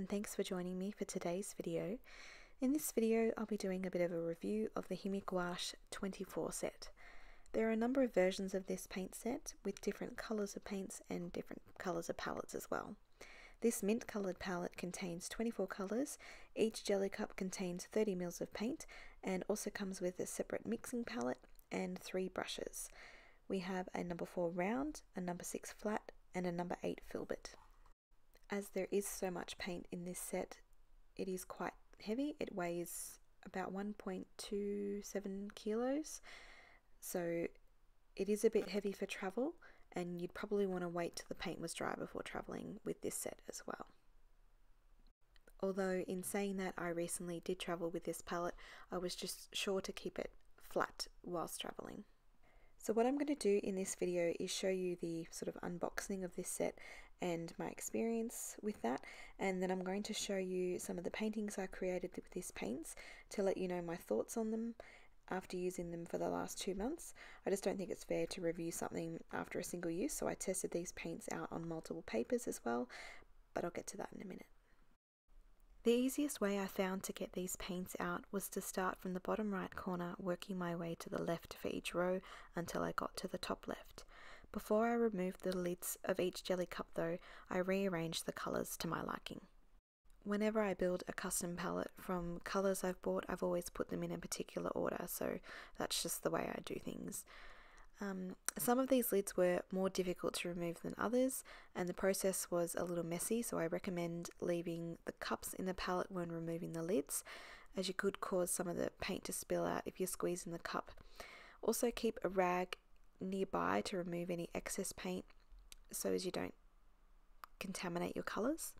and thanks for joining me for today's video. In this video I'll be doing a bit of a review of the Himi Gouache 24 set. There are a number of versions of this paint set with different colours of paints and different colours of palettes as well. This mint coloured palette contains 24 colours, each jelly cup contains 30 ml of paint and also comes with a separate mixing palette and 3 brushes. We have a number 4 round, a number 6 flat and a number 8 filbert. As there is so much paint in this set, it is quite heavy. It weighs about 1.27 kilos, so it is a bit heavy for travel, and you'd probably want to wait till the paint was dry before travelling with this set as well. Although in saying that, I recently did travel with this palette, I was just sure to keep it flat whilst travelling. So what I'm going to do in this video is show you the sort of unboxing of this set and my experience with that, and then I'm going to show you some of the paintings I created with these paints to let you know my thoughts on them after using them for the last 2 months. I just don't think it's fair to review something after a single use, so I tested these paints out on multiple papers as well, but I'll get to that in a minute. The easiest way I found to get these paints out was to start from the bottom right corner, working my way to the left for each row until I got to the top left. Before I removed the lids of each jelly cup though, I rearranged the colours to my liking. Whenever I build a custom palette from colours I've bought, I've always put them in a particular order, so that's just the way I do things. Some of these lids were more difficult to remove than others, and the process was a little messy, so I recommend leaving the cups in the palette when removing the lids, as you could cause some of the paint to spill out if you're squeezing the cup. Also keep a rag nearby to remove any excess paint so as you don't contaminate your colours.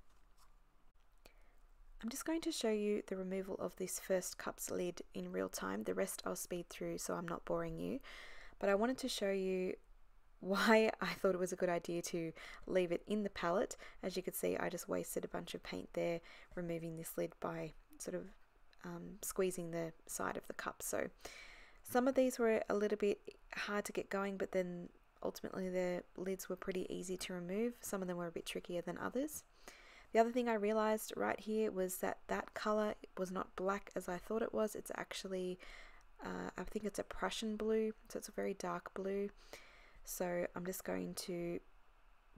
I'm just going to show you the removal of this first cup's lid in real time. The rest I'll speed through so I'm not boring you. But I wanted to show you why I thought it was a good idea to leave it in the palette. As you can see, I just wasted a bunch of paint there removing this lid by sort of squeezing the side of the cup. So some of these were a little bit hard to get going, but then ultimately the lids were pretty easy to remove. Some of them were a bit trickier than others. The other thing I realized right here was that that color was not black as I thought it was. It's actually I think it's a Prussian blue, so it's a very dark blue. So I'm just going to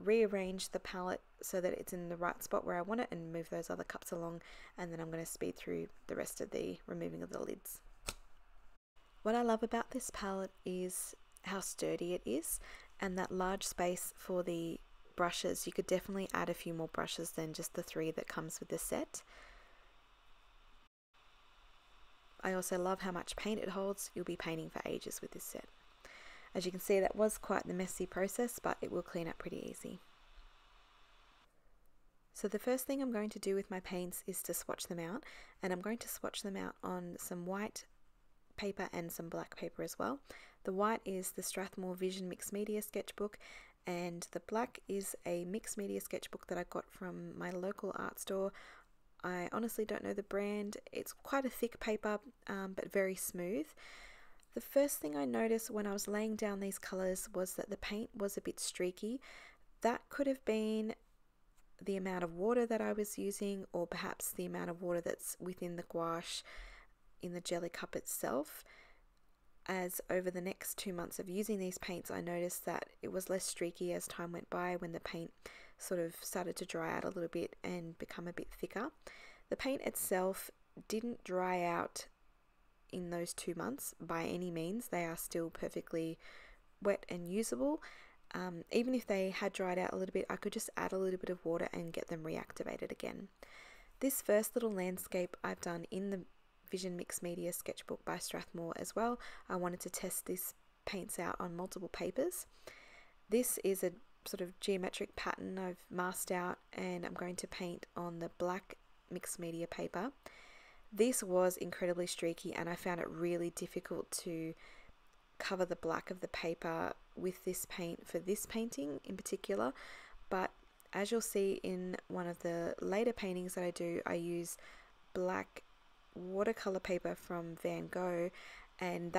rearrange the palette so that it's in the right spot where I want it and move those other cups along, and then I'm going to speed through the rest of the removing of the lids. What I love about this palette is how sturdy it is, and that large space for the brushes. You could definitely add a few more brushes than just the 3 that comes with the set. I also love how much paint it holds. You'll be painting for ages with this set. As you can see, that was quite the messy process, but it will clean up pretty easy. So the first thing I'm going to do with my paints is to swatch them out, and I'm going to swatch them out on some white paper and some black paper as well. The white is the Strathmore Vision Mixed Media Sketchbook, and the black is a mixed media sketchbook that I got from my local art store. I honestly don't know the brand. It's quite a thick paper, but very smooth. The first thing I noticed when I was laying down these colours was that the paint was a bit streaky. That could have been the amount of water that I was using, or perhaps the amount of water that's within the gouache in the jelly cup itself. As over the next 2 months of using these paints, I noticed that it was less streaky as time went by when the paint sort of started to dry out a little bit and become a bit thicker. The paint itself didn't dry out in those 2 months by any means. They are still perfectly wet and usable. Even if they had dried out a little bit, I could just add a little bit of water and get them reactivated again. This first little landscape I've done in the Vision Mixed Media Sketchbook by Strathmore as well. I wanted to test this paints out on multiple papers. This is a sort of geometric pattern I've masked out, and I'm going to paint on the black mixed media paper. This was incredibly streaky, and I found it really difficult to cover the black of the paper with this paint for this painting in particular, but as you'll see in one of the later paintings that I do, I use black watercolor paper from Van Gogh, and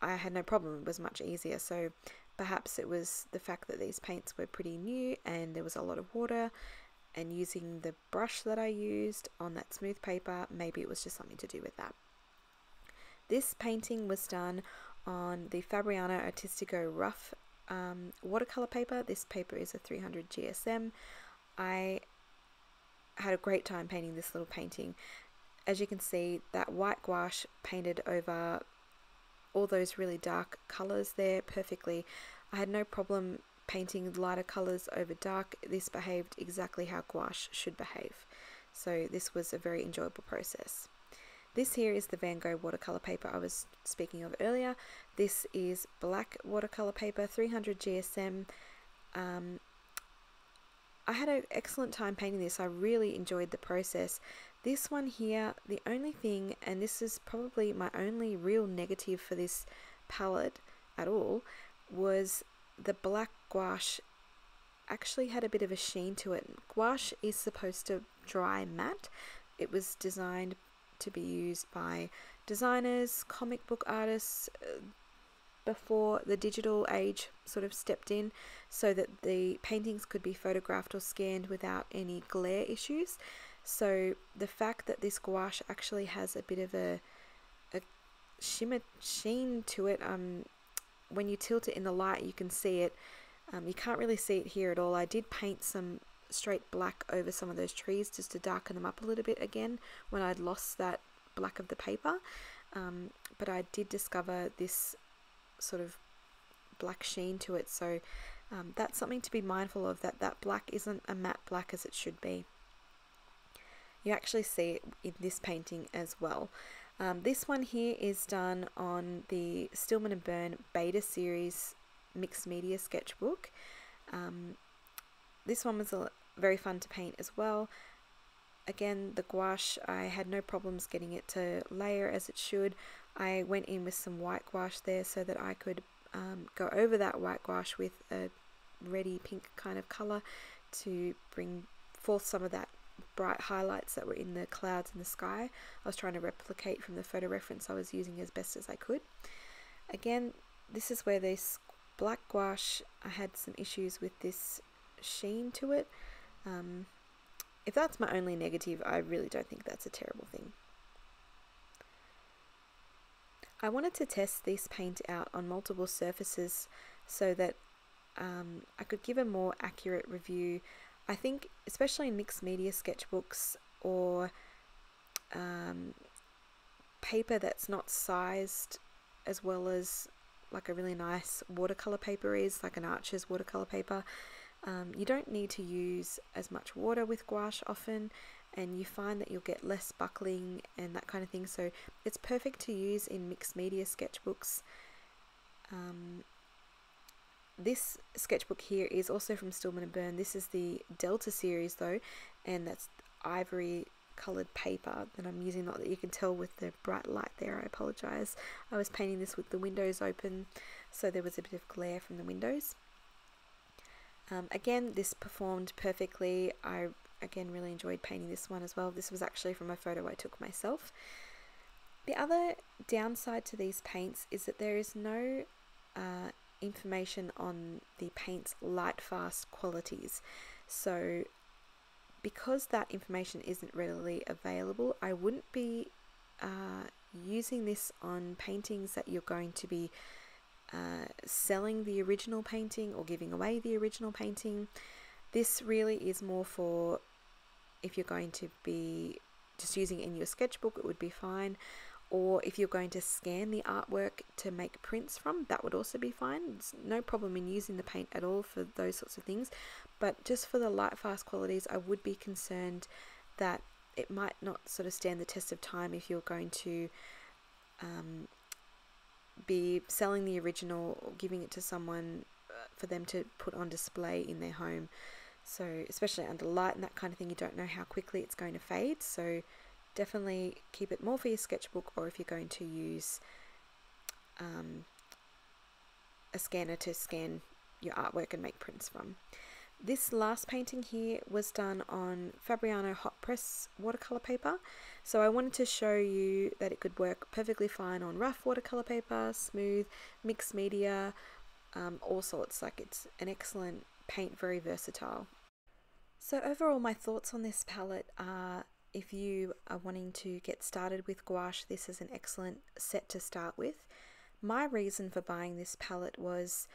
I had no problem. It was much easier. So perhaps it was the fact that these paints were pretty new and there was a lot of water and using the brush that I used on that smooth paper, maybe it was just something to do with that. This painting was done on the Fabriano Artistico Rough watercolor paper. This paper is a 300 GSM. I had a great time painting this little painting. As you can see, that white gouache painted over all those really dark colors there perfectly. I had no problem painting lighter colors over dark. This behaved exactly how gouache should behave. So this was a very enjoyable process. This here is the Van Gogh watercolor paper I was speaking of earlier. This is black watercolor paper, 300 GSM. I had an excellent time painting this. I really enjoyed the process. This one here, the only thing, and this is probably my only real negative for this palette at all, was the black gouache actually had a bit of a sheen to it. Gouache is supposed to dry matte. It was designed to be used by designers, comic book artists, before the digital age sort of stepped in, so that the paintings could be photographed or scanned without any glare issues. So the fact that this gouache actually has a bit of a shimmer sheen to it, when you tilt it in the light you can see it. You can't really see it here at all. I did paint some straight black over some of those trees just to darken them up a little bit again when I'd lost that black of the paper, but I did discover this sort of black sheen to it, so that's something to be mindful of, that black isn't a matte black as it should be. You actually see it in this painting as well. This one here is done on the Stillman & Byrne Beta Series Mixed Media Sketchbook. This one was very fun to paint as well. Again, the gouache, I had no problems getting it to layer as it should. I went in with some white gouache there so that I could go over that white gouache with a reddy pink kind of colour to bring forth some of that bright highlights that were in the clouds in the sky. I was trying to replicate from the photo reference I was using as best as I could. Again, this is where this black gouache, I had some issues with this sheen to it. If that's my only negative, I really don't think that's a terrible thing. I wanted to test this paint out on multiple surfaces so that I could give a more accurate review. I think especially in mixed media sketchbooks or paper that's not sized as well as like a really nice watercolor paper is, like an Archer's watercolor paper, you don't need to use as much water with gouache often, and you find that you'll get less buckling and that kind of thing, so it's perfect to use in mixed media sketchbooks. This sketchbook here is also from Stillman & Byrne. This is the Delta series though, and that's ivory coloured paper that I'm using. Not that you can tell with the bright light there, I apologise. I was painting this with the windows open, so there was a bit of glare from the windows. Again, this performed perfectly. I again really enjoyed painting this one as well. This was actually from a photo I took myself. The other downside to these paints is that there is no information on the paint's light fast qualities. So because that information isn't readily available, I wouldn't be using this on paintings that you're going to be selling the original painting or giving away the original painting. This really is more for if you're going to be just using it in your sketchbook, it would be fine, or if you're going to scan the artwork to make prints from, that would also be fine. There's no problem in using the paint at all for those sorts of things, but just for the light fast qualities, I would be concerned that it might not sort of stand the test of time if you're going to be selling the original or giving it to someone for them to put on display in their home. So especially under light and that kind of thing, you don't know how quickly it's going to fade, so definitely keep it more for your sketchbook, or if you're going to use a scanner to scan your artwork and make prints from. This last painting here was done on Fabriano hot press watercolor paper, so I wanted to show you that it could work perfectly fine on rough watercolor paper, smooth, mixed media, all sorts. Like, it's an excellent paint, very versatile. So overall, my thoughts on this palette are, if you are wanting to get started with gouache, this is an excellent set to start with. My reason for buying this palette was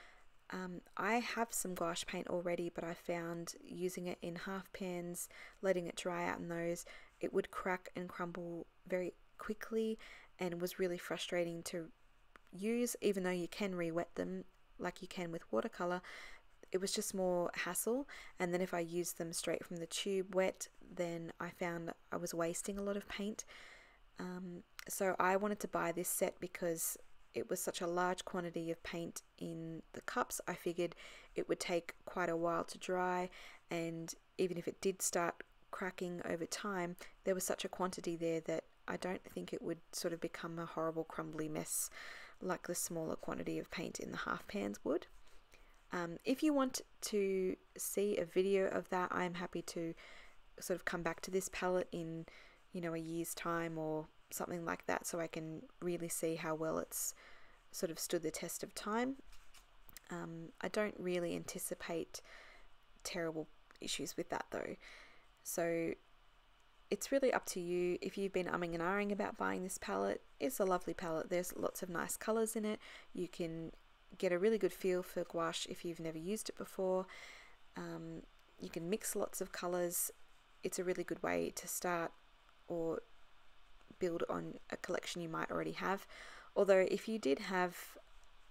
I have some gouache paint already, but I found using it in half pans, letting it dry out in those, it would crack and crumble very quickly and was really frustrating to use, even though you can re-wet them like you can with watercolor. It was just more hassle, and then if I used them straight from the tube wet, then I found I was wasting a lot of paint. So I wanted to buy this set because it was such a large quantity of paint in the cups. I figured it would take quite a while to dry, and even if it did start cracking over time, there was such a quantity there that I don't think it would sort of become a horrible crumbly mess like the smaller quantity of paint in the half pans would. If you want to see a video of that, I'm happy to sort of come back to this palette in, a year's time or something like that, so I can really see how well it's sort of stood the test of time. I don't really anticipate terrible issues with that though. So it's really up to you. If you've been umming and ahhing about buying this palette, it's a lovely palette. There's lots of nice colors in it. You can get a really good feel for gouache if you've never used it before. You can mix lots of colors. It's a really good way to start or build on a collection you might already have. Although if you did have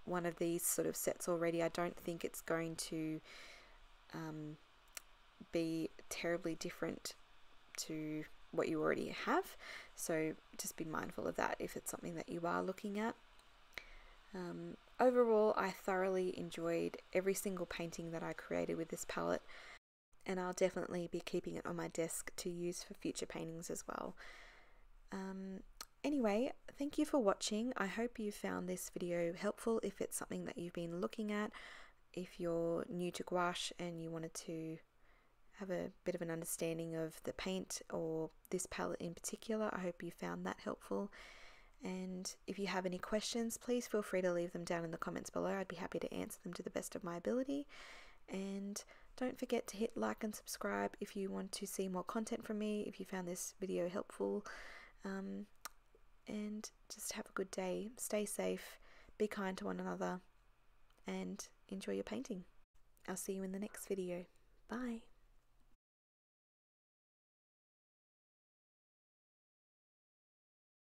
one of these sort of sets already, I don't think it's going to be terribly different to what you already have. So just be mindful of that if it's something that you are looking at. Overall, I thoroughly enjoyed every single painting that I created with this palette, and I'll definitely be keeping it on my desk to use for future paintings as well. Anyway, thank you for watching. I hope you found this video helpful if it's something that you've been looking at. If you're new to gouache and you wanted to have a bit of an understanding of the paint or this palette in particular, I hope you found that helpful. And if you have any questions, please feel free to leave them down in the comments below. I'd be happy to answer them to the best of my ability. And don't forget to hit like and subscribe if you want to see more content from me, if you found this video helpful. And just have a good day. Stay safe, be kind to one another, and enjoy your painting. I'll see you in the next video. Bye.